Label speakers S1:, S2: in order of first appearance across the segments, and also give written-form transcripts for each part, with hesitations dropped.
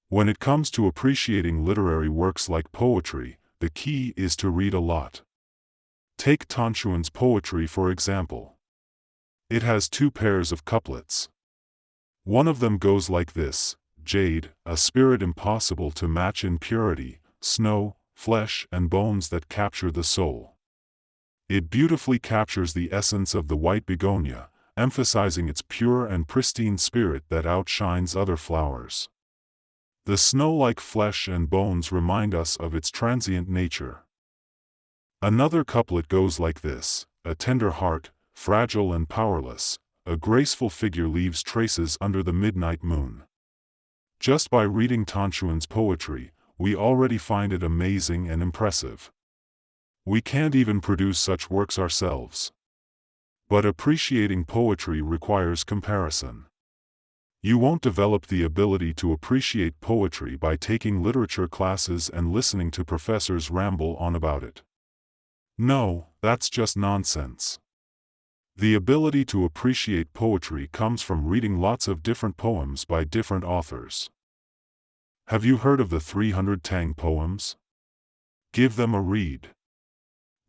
S1: When it comes to appreciating literary works like poetry, the key is to read a lot. Take Tanchun's poetry for example. It has two pairs of couplets. One of them goes like this: jade, a spirit impossible to match in purity, snow, flesh and bones that capture the soul. It beautifully captures the essence of the white begonia, emphasizing its pure and pristine spirit that outshines other flowers. The snow-like flesh and bones remind us of its transient nature. Another couplet goes like this: a tender heart, fragile and powerless, a graceful figure leaves traces under the midnight moon. Just by reading Tanchun's poetry, we already find it amazing and impressive. We can't even produce such works ourselves. But appreciating poetry requires comparison. You won't develop the ability to appreciate poetry by taking literature classes and listening to professors ramble on about it. No, that's just nonsense. The ability to appreciate poetry comes from reading lots of different poems by different authors. Have you heard of the 300 Tang poems? Give them a read.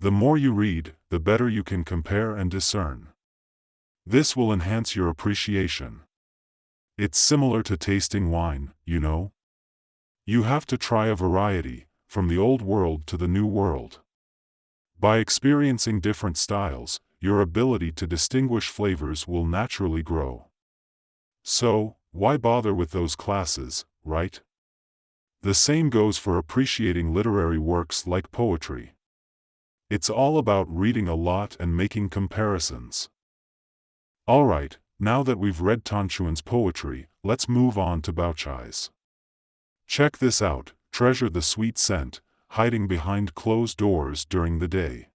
S1: The more you read, the better you can compare and discern. This will enhance your appreciation. It's similar to tasting wine, you know? You have to try a variety, from the old world to the new world. By experiencing different styles, your ability to distinguish flavors will naturally grow. So, why bother with those classes, right? The same goes for appreciating literary works like poetry. It's all about reading a lot and making comparisons. Alright, now that we've read Tanchun's poetry, let's move on to Baochai's. Check this out: treasure the sweet scent, hiding behind closed doors during the day.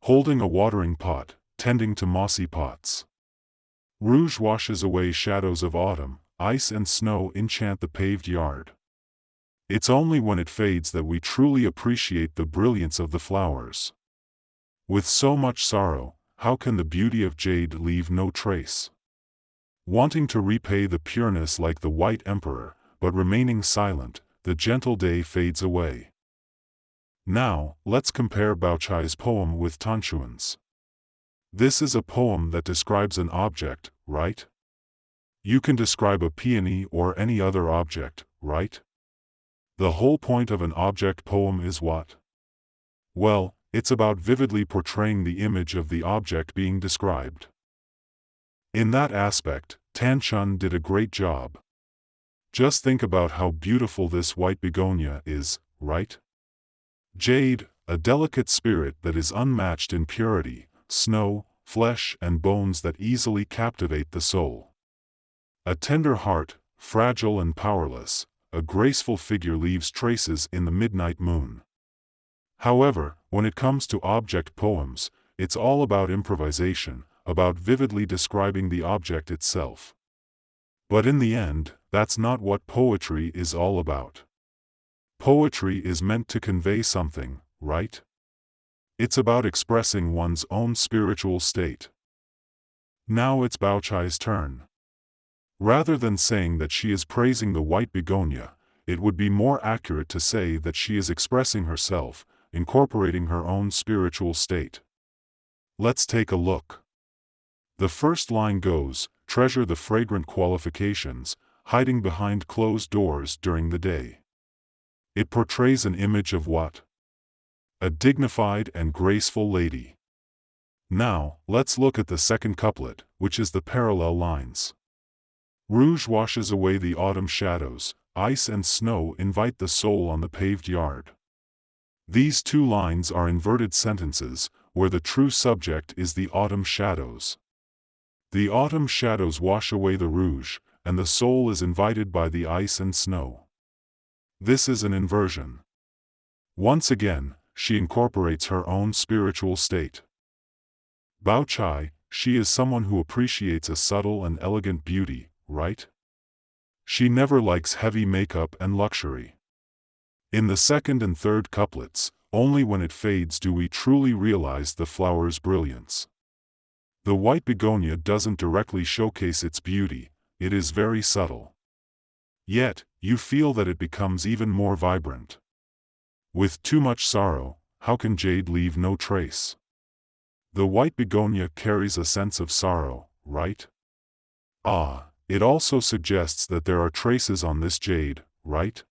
S1: Holding a watering pot, tending to mossy pots. Rouge washes away shadows of autumn, ice and snow enchant the paved yard. It's only when it fades that we truly appreciate the brilliance of the flowers. With so much sorrow, how can the beauty of jade leave no trace? Wanting to repay the pureness like the white emperor, but remaining silent, the gentle day fades away. Now, let's compare Baochai's poem with Tanchun's. This is a poem that describes an object, right? You can describe a peony or any other object, right? The whole point of an object poem is what? Well, it's about vividly portraying the image of the object being described. In that aspect, Tanchun did a great job. Just think about how beautiful this white begonia is, right? Jade, a delicate spirit that is unmatched in purity, snow, flesh and bones that easily captivate the soul. A tender heart, fragile and powerless, a graceful figure leaves traces in the midnight moon. However, when it comes to object poems, it's all about improvisation, about vividly describing the object itself. But in the end, that's not what poetry is all about. Poetry is meant to convey something, right? It's about expressing one's own spiritual state. Now it's Baochai's turn. Rather than saying that she is praising the white begonia, it would be more accurate to say that she is expressing herself, incorporating her own spiritual state. Let's take a look. The first line goes: treasure the fragrant qualifications, hiding behind closed doors during the day. It portrays an image of what? A dignified and graceful lady. Now, let's look at the second couplet, which is the parallel lines. Rouge washes away the autumn shadows, ice and snow invite the soul on the paved yard. These two lines are inverted sentences, where the true subject is the autumn shadows. The autumn shadows wash away the rouge, and the soul is invited by the ice and snow. This is an inversion. Once again, she incorporates her own spiritual state. Baochai, she is someone who appreciates a subtle and elegant beauty, right? She never likes heavy makeup and luxury. In the second and third couplets, only when it fades do we truly realize the flower's brilliance. The white begonia doesn't directly showcase its beauty, it is very subtle. Yet, you feel that it becomes even more vibrant. With too much sorrow, how can jade leave no trace? The white begonia carries a sense of sorrow, right? It also suggests that there are traces on this jade, right?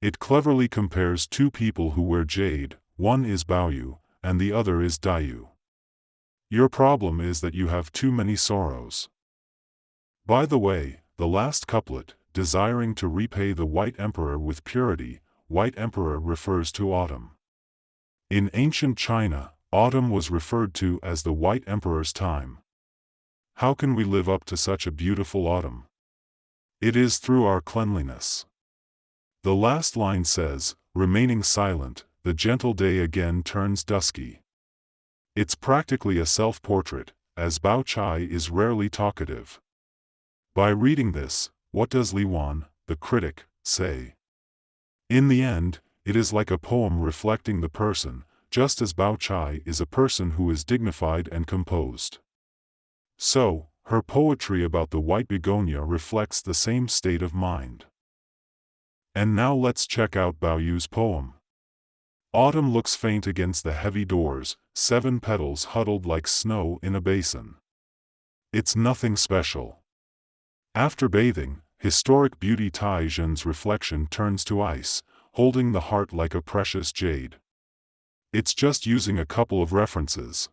S1: It cleverly compares two people who wear jade, one is Baoyu, and the other is Daiyu. Your problem is that you have too many sorrows. By the way, the last couplet, desiring to repay the white emperor with purity, white emperor refers to autumn. In ancient China, autumn was referred to as the white emperor's time. How can we live up to such a beautiful autumn? It is through our cleanliness. The last line says, remaining silent, the gentle day again turns dusky. It's practically a self-portrait, as Baochai is rarely talkative. By reading this, what does Li Wan, the critic, say? In the end, it is like a poem reflecting the person, just as Baochai is a person who is dignified and composed. So, her poetry about the white begonia reflects the same state of mind. And now let's check out Baoyu's poem. Autumn looks faint against the heavy doors, 7 petals huddled like snow in a basin. It's nothing special. After bathing, historic beauty Taizhen's reflection turns to ice, holding the heart like a precious jade. It's just using a couple of references.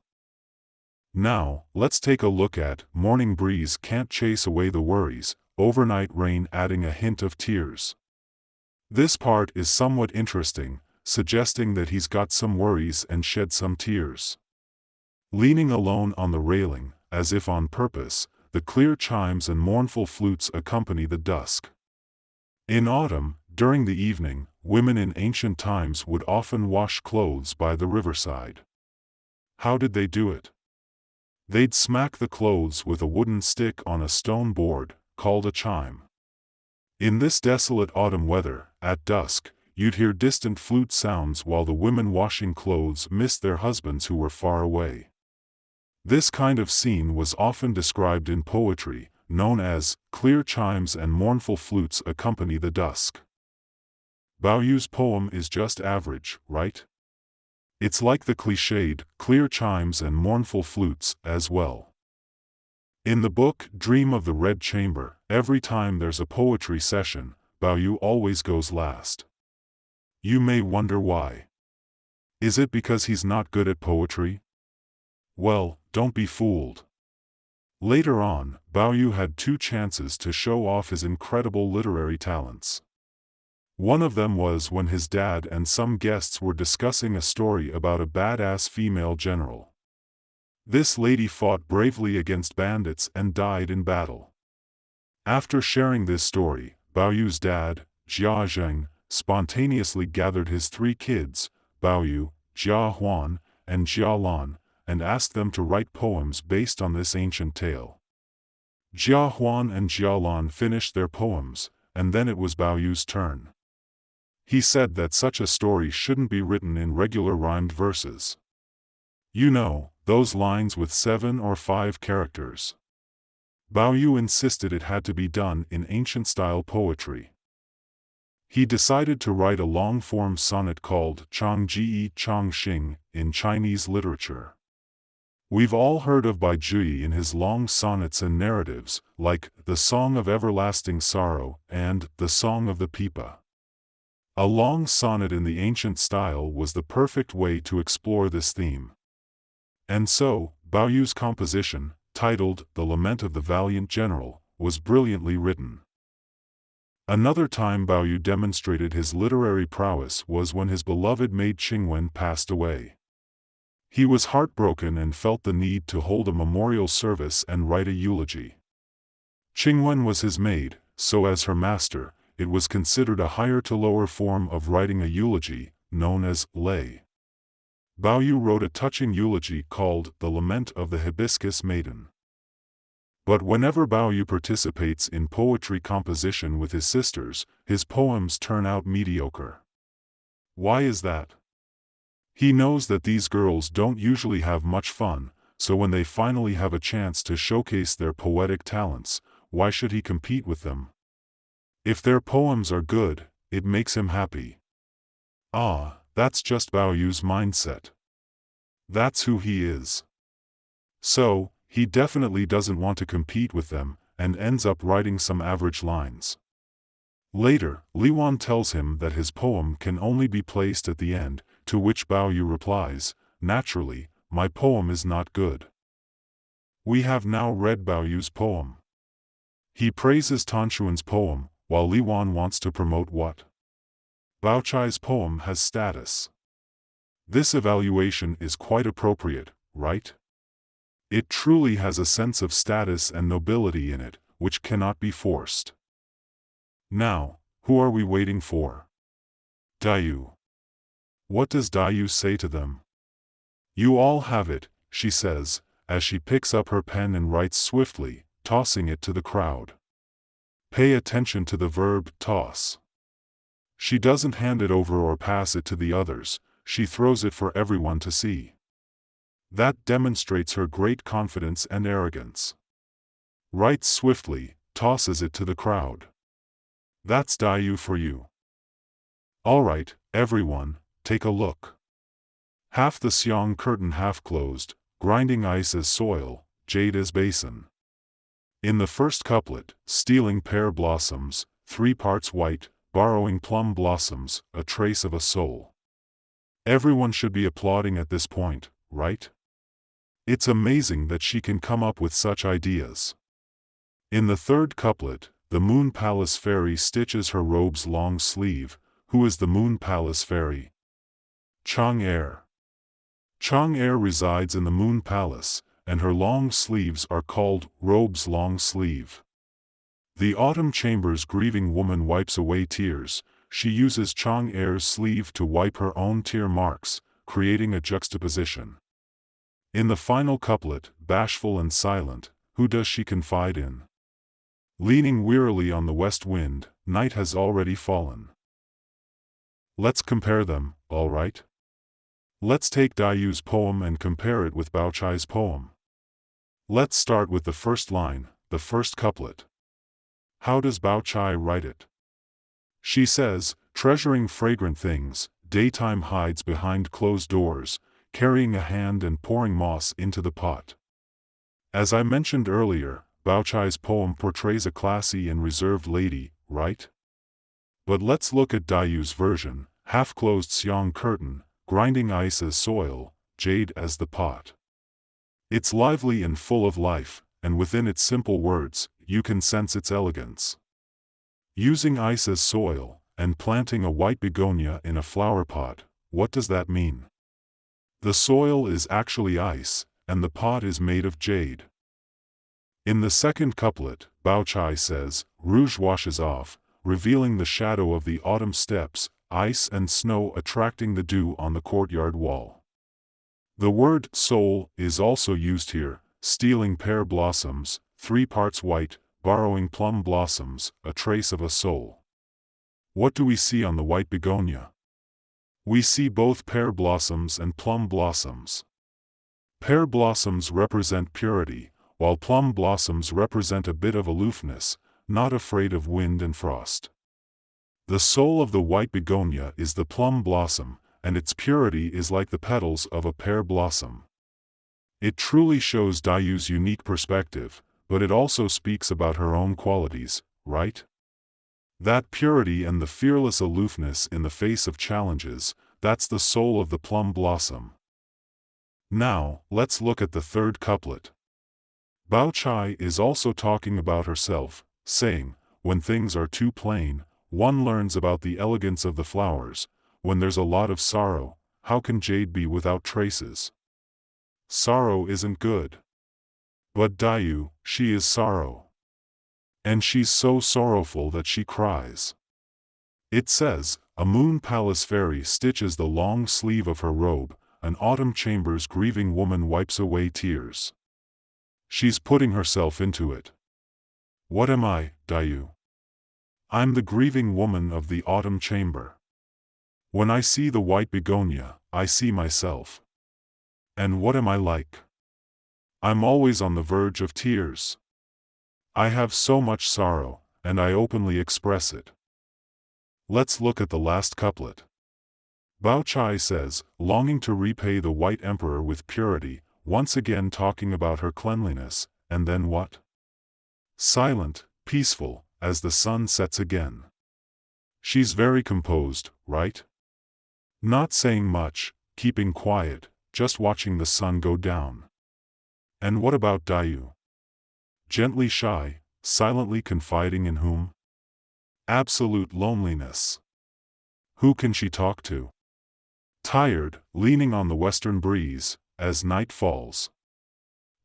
S1: Now, let's take a look at morning breeze can't chase away the worries, overnight rain adding a hint of tears. This part is somewhat interesting, suggesting that he's got some worries and shed some tears. Leaning alone on the railing, as if on purpose, the clear chimes and mournful flutes accompany the dusk. In autumn, during the evening, women in ancient times would often wash clothes by the riverside. How did they do it? They'd smack the clothes with a wooden stick on a stone board, called a chime. In this desolate autumn weather, at dusk, you'd hear distant flute sounds while the women washing clothes missed their husbands who were far away. This kind of scene was often described in poetry, known as, clear chimes and mournful flutes accompany the dusk. Baoyu's poem is just average, right? It's like the cliched, clear chimes and mournful flutes, as well. In the book Dream of the Red Chamber, every time there's a poetry session, Baoyu always goes last. You may wonder why. Is it because he's not good at poetry? Well, don't be fooled. Later on, Baoyu had 2 chances to show off his incredible literary talents. One of them was when his dad and some guests were discussing a story about a badass female general. This lady fought bravely against bandits and died in battle. After sharing this story, Baoyu's dad, Xiangyun, spontaneously gathered his 3 kids, Baoyu, Jia Huan, and Jia Lan, and asked them to write poems based on this ancient tale. Jia Huan and Jia Lan finished their poems, and then it was Baoyu's turn. He said that such a story shouldn't be written in regular rhymed verses. You know, those lines with 7 or 5 characters. Baoyu insisted it had to be done in ancient-style poetry. He decided to write a long-form sonnet called Changji Changxing in Chinese literature. We've all heard of Bai Zhi in his long sonnets and narratives, like The Song of Everlasting Sorrow and The Song of the Pipa. A long sonnet in the ancient style was the perfect way to explore this theme. And so, Baoyu's composition, titled The Lament of the Valiant General, was brilliantly written. Another time Baoyu demonstrated his literary prowess was when his beloved maid Xiangyun passed away. He was heartbroken and felt the need to hold a memorial service and write a eulogy. Xiangyun was his maid, so as her master, it was considered a higher to lower form of writing a eulogy, known as lay. Baoyu wrote a touching eulogy called The Lament of the Hibiscus Maiden. But whenever Baoyu participates in poetry composition with his sisters, his poems turn out mediocre. Why is that? He knows that these girls don't usually have much fun, so when they finally have a chance to showcase their poetic talents, why should he compete with them? If their poems are good, it makes him happy. Ah, that's just Baoyu's mindset. That's who he is. So, he definitely doesn't want to compete with them, and ends up writing some average lines. Later, Liwan tells him that his poem can only be placed at the end, to which Baoyu replies, "Naturally, my poem is not good." We have now read Baoyu's poem. He praises Tanchun's poem, while Liwan wants to promote what? Baochai's poem has status. This evaluation is quite appropriate, right? It truly has a sense of status and nobility in it, which cannot be forced. Now, who are we waiting for? Daiyu. What does Daiyu say to them? "You all have it," she says, as she picks up her pen and writes swiftly, tossing it to the crowd. Pay attention to the verb toss. She doesn't hand it over or pass it to the others, she throws it for everyone to see. That demonstrates her great confidence and arrogance. Writes swiftly, tosses it to the crowd. That's Daiyu for you. Alright, everyone, take a look. Half the Xiang curtain half closed, grinding ice as soil, jade as basin. In the first couplet, stealing pear blossoms, 3 parts white, borrowing plum blossoms, a trace of a soul. Everyone should be applauding at this point, right? It's amazing that she can come up with such ideas. In the third couplet, the Moon Palace Fairy stitches her robe's long sleeve. Who is the Moon Palace Fairy? Chang'er. Chang'er resides in the Moon Palace, and her long sleeves are called robe's long sleeve. The Autumn Chamber's grieving woman wipes away tears. She uses Chang'er's sleeve to wipe her own tear marks, creating a juxtaposition. In the final couplet, bashful and silent, who does she confide in? Leaning wearily on the west wind, night has already fallen. Let's compare them, all right? Let's take Daiyu's poem and compare it with Baochai's poem. Let's start with the first line, the first couplet. How does Baochai write it? She says, treasuring fragrant things, daytime hides behind closed doors, carrying a hand and pouring moss into the pot. As I mentioned earlier, Baochai's poem portrays a classy and reserved lady, right? But let's look at Daiyu's version, half-closed Xiang curtain, grinding ice as soil, jade as the pot. It's lively and full of life, and within its simple words, you can sense its elegance. Using ice as soil, and planting a white begonia in a flower pot, what does that mean? The soil is actually ice, and the pot is made of jade. In the second couplet, Baochai says, rouge washes off, revealing the shadow of the autumn steps, ice and snow attracting the dew on the courtyard wall. The word soul is also used here, stealing pear blossoms, 3 parts white, borrowing plum blossoms, a trace of a soul. What do we see on the white begonia? We see both pear blossoms and plum blossoms. Pear blossoms represent purity, while plum blossoms represent a bit of aloofness, not afraid of wind and frost. The soul of the white begonia is the plum blossom, and its purity is like the petals of a pear blossom. It truly shows Daiyu's unique perspective, but it also speaks about her own qualities, right? That purity and the fearless aloofness in the face of challenges, that's the soul of the plum blossom. Now, let's look at the third couplet. Baochai is also talking about herself, saying, when things are too plain, one learns about the elegance of the flowers. When there's a lot of sorrow, how can jade be without traces? Sorrow isn't good. But Daiyu, she is sorrow. And she's so sorrowful that she cries. It says, a moon palace fairy stitches the long sleeve of her robe, an autumn chamber's grieving woman wipes away tears. She's putting herself into it. What am I, Daiyu? I'm the grieving woman of the autumn chamber. When I see the white begonia, I see myself. And what am I like? I'm always on the verge of tears. I have so much sorrow, and I openly express it. Let's look at the last couplet. Baochai says, longing to repay the white emperor with purity, once again talking about her cleanliness, and then what? Silent, peaceful, as the sun sets again. She's very composed, right? Not saying much, keeping quiet, just watching the sun go down. And what about Daiyu? Gently shy, silently confiding in whom? Absolute loneliness. Who can she talk to? Tired, leaning on the western breeze, as night falls.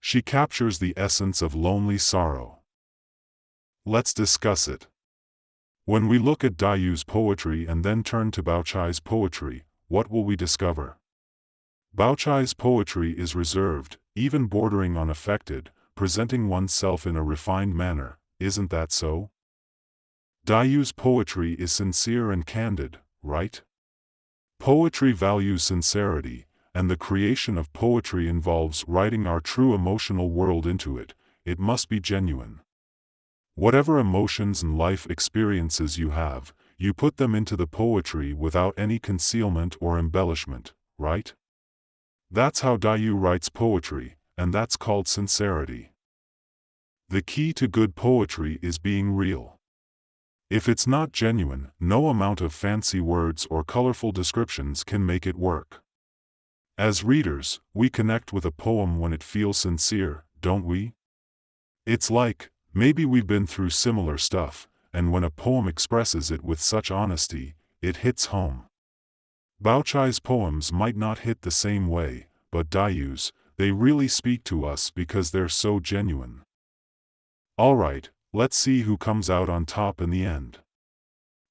S1: She captures the essence of lonely sorrow. Let's discuss it. When we look at Daiyu's poetry and then turn to Baochai's poetry, what will we discover? Baochai's poetry is reserved, even bordering on affected, presenting oneself in a refined manner, isn't that so? Daiyu's poetry is sincere and candid, right? Poetry values sincerity, and the creation of poetry involves writing our true emotional world into it. It must be genuine. Whatever emotions and life experiences you have, you put them into the poetry without any concealment or embellishment, right? That's how Daiyu writes poetry, and that's called sincerity. The key to good poetry is being real. If it's not genuine, no amount of fancy words or colorful descriptions can make it work. As readers, we connect with a poem when it feels sincere, don't we? It's like, maybe we've been through similar stuff, and when a poem expresses it with such honesty, it hits home. Baochai's poems might not hit the same way, but Daiyu's, they really speak to us because they're so genuine. Alright, let's see who comes out on top in the end.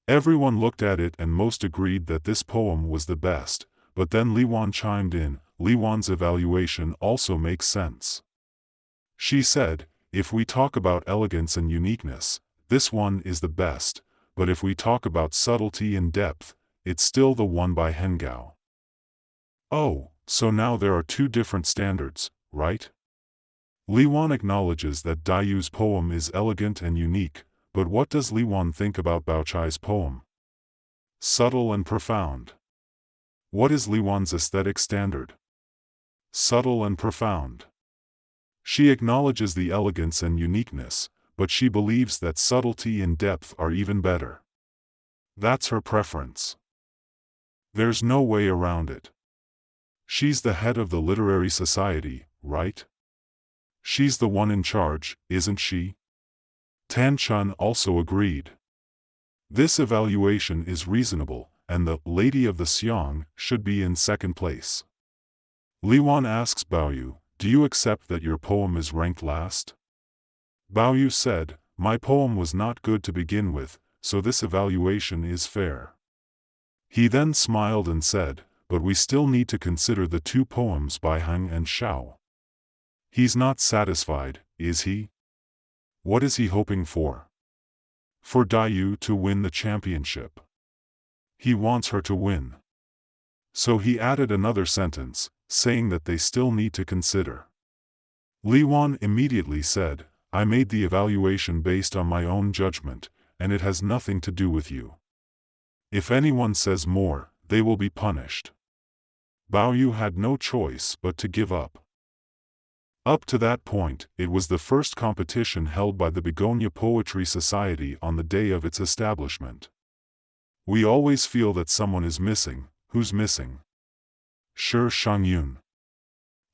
S1: Everyone looked at it and most agreed that this poem was the best, but then Liwan chimed in. Liwan's evaluation also makes sense. She said, if we talk about elegance and uniqueness, this one is the best, but if we talk about subtlety and depth, it's still the one by Hengao. Oh, so now there are two different standards, right? Liwan acknowledges that Daiyu's poem is elegant and unique, but what does Liwan think about Baochai's poem? Subtle and profound. What is Liwan's aesthetic standard? Subtle and profound. She acknowledges the elegance and uniqueness, but she believes that subtlety and depth are even better. That's her preference. There's no way around it. She's the head of the literary society, right? She's the one in charge, isn't she? Tanchun also agreed. This evaluation is reasonable, and the Lady of the Xiang should be in second place. Liwan asks Baoyu, do you accept that your poem is ranked last? Baoyu said, my poem was not good to begin with, so this evaluation is fair. He then smiled and said, but we still need to consider the two poems by Heng and Xiao. He's not satisfied, is he? What is he hoping for? For Daiyu to win the championship. He wants her to win. So he added another sentence, saying that they still need to consider. Liwan immediately said, I made the evaluation based on my own judgment, and it has nothing to do with you. If anyone says more, they will be punished. Baoyu had no choice but to give up. Up to that point, it was the first competition held by the Begonia Poetry Society on the day of its establishment. We always feel that someone is missing. Who's missing? Sure, Xiangyun.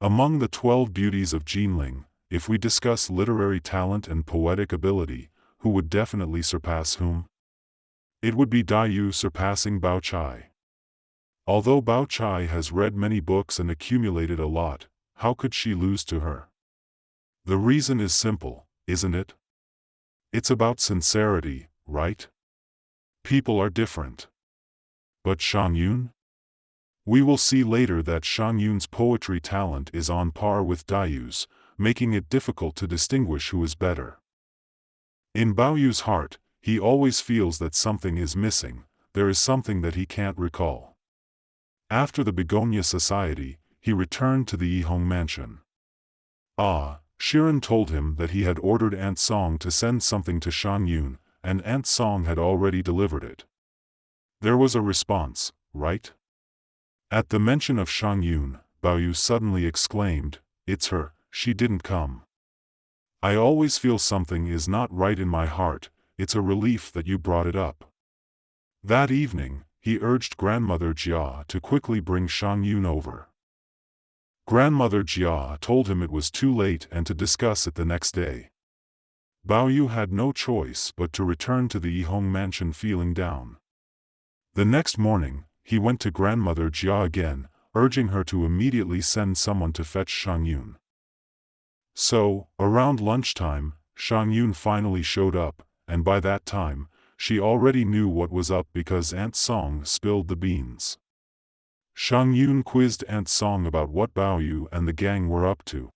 S1: Among the 12 beauties of Jinling, if we discuss literary talent and poetic ability, who would definitely surpass whom? It would be Daiyu surpassing Baochai. Although Baochai has read many books and accumulated a lot, how could she lose to her? The reason is simple, isn't it? It's about sincerity, right? People are different. But Xiangyun? We will see later that Xiangyun's poetry talent is on par with Daiyu's, making it difficult to distinguish who is better. In Baoyu's heart, he always feels that something is missing, there is something that he can't recall. After the Begonia Society, he returned to the Yihong mansion. Shiren told him that he had ordered Aunt Song to send something to Xiangyun, and Aunt Song had already delivered it. There was a response, right? At the mention of Xiangyun, Baoyu suddenly exclaimed, "It's her, she didn't come. I always feel something is not right in my heart, it's a relief that you brought it up." That evening, he urged Grandmother Jia to quickly bring Xiangyun over. Grandmother Jia told him it was too late and to discuss it the next day. Baoyu had no choice but to return to the Yihong mansion feeling down. The next morning, he went to Grandmother Jia again, urging her to immediately send someone to fetch Xiangyun. So, around lunchtime, Xiangyun finally showed up, and by that time, she already knew what was up because Aunt Song spilled the beans. Xiangyun quizzed Aunt Song about what Baoyu and the gang were up to.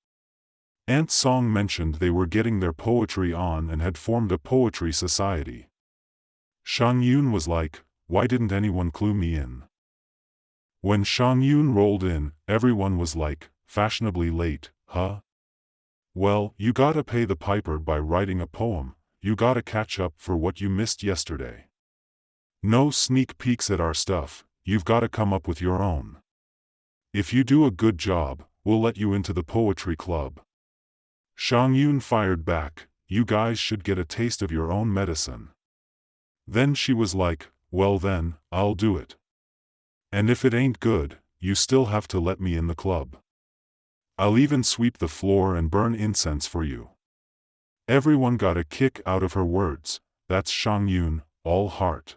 S1: Aunt Song mentioned they were getting their poetry on and had formed a poetry society. Xiangyun was like, "Why didn't anyone clue me in?" When Xiangyun rolled in, everyone was like, "Fashionably late, huh? Well, you gotta pay the piper by writing a poem, you gotta catch up for what you missed yesterday. No sneak peeks at our stuff, you've gotta come up with your own. If you do a good job, we'll let you into the poetry club." Xiangyun fired back, "You guys should get a taste of your own medicine." Then she was like, "Well then, I'll do it. And if it ain't good, you still have to let me in the club. I'll even sweep the floor and burn incense for you." Everyone got a kick out of her words. That's Xiangyun, all heart.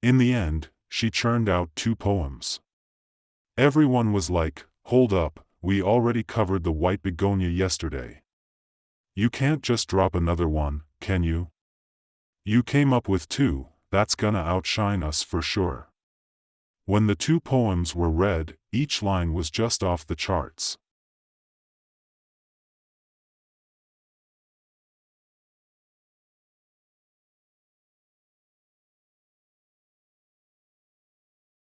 S1: In the end, she churned out 2 poems. Everyone was like, "Hold up, we already covered the white begonia yesterday. You can't just drop another one, can you? You came up with 2, that's gonna outshine us for sure." When the 2 poems were read, each line was just off the charts.